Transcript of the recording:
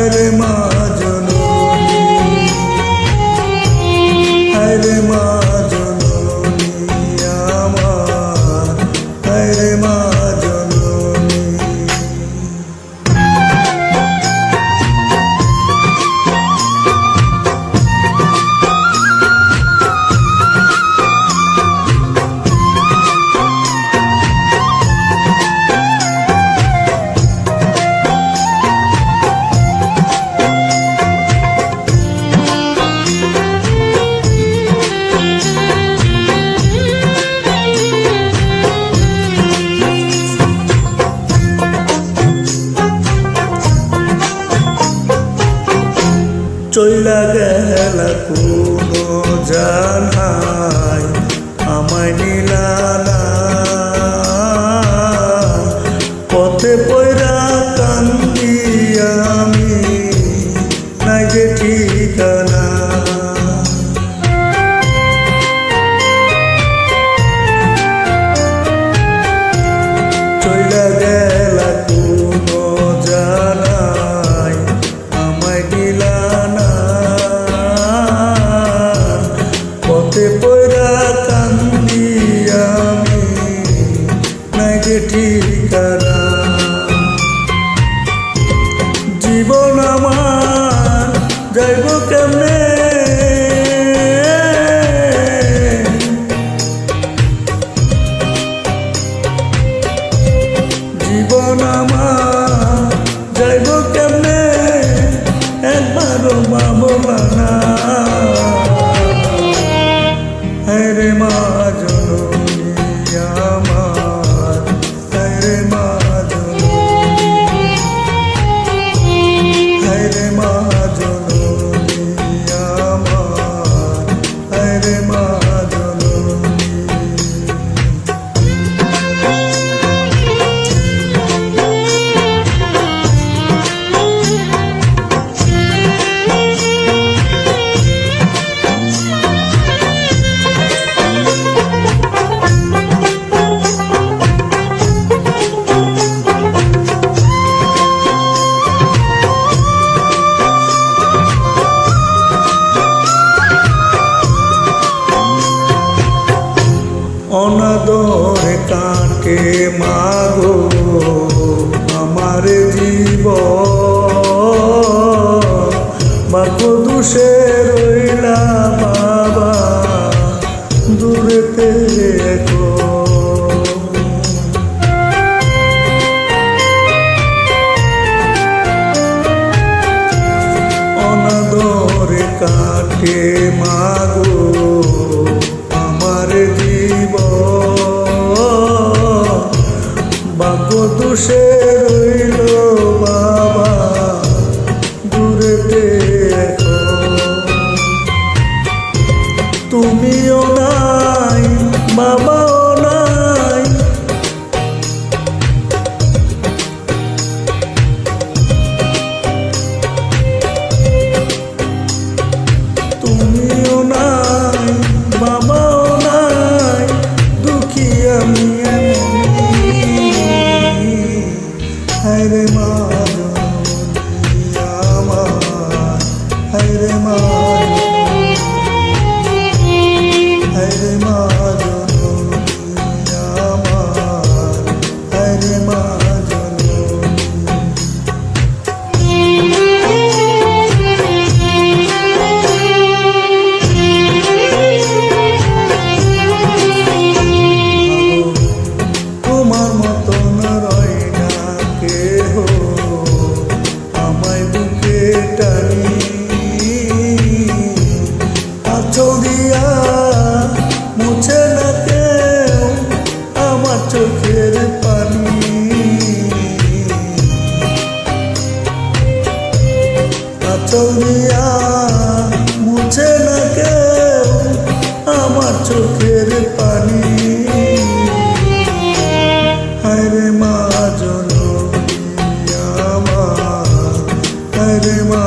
হায়রে মা জননী, হায়রে মা জননী আমার, হায়রে মা জননী। চইলা গেলা কোনো জানাই আমায় নিলা না, পথে পয়রা কান্দি আমি নাই যে ঠিকানা। চইলা গেলা কোনো জানাই আমায় নিলা না, পথে পয়রা কান্দি আমি নাই যে ঠিকানা। জীবন আমার যাইব কেমনে, জীবন আমার যাইব কেমনে, একবারও ভাবলা না। হায়রে মা জননী আমার, হায়রে মা জননী, হায়রে মা জননী আমার, হায়রে মা জননী। অনাদরে কাটে মাগো আমার জীবন, বাকো দুষে রইলা বাবা দূরেতে এখন। অনাদরে কাটে মাগো আমার ভাগ্য দোষে রইল বাবা দূরেতে এখন। তুমিও নাই বাবাও নাই, তুমিও নাই বাবাও নাই, দুঃখী আমি হায়রে মা জননী আমার, হায়রে মা জননী, হায়রে মা জননী আমার, হায়রে মা জননী। তোমার মতন রয় না কেহ আমায় বুকে টানি, আঁচল দিয়া মুছে না কেউ আমার চোখের পানি। আঁচল দিয়া মুছে না কেউ আমার চোখের পানি। হায়রে মা জননী আমার, হায়রে মা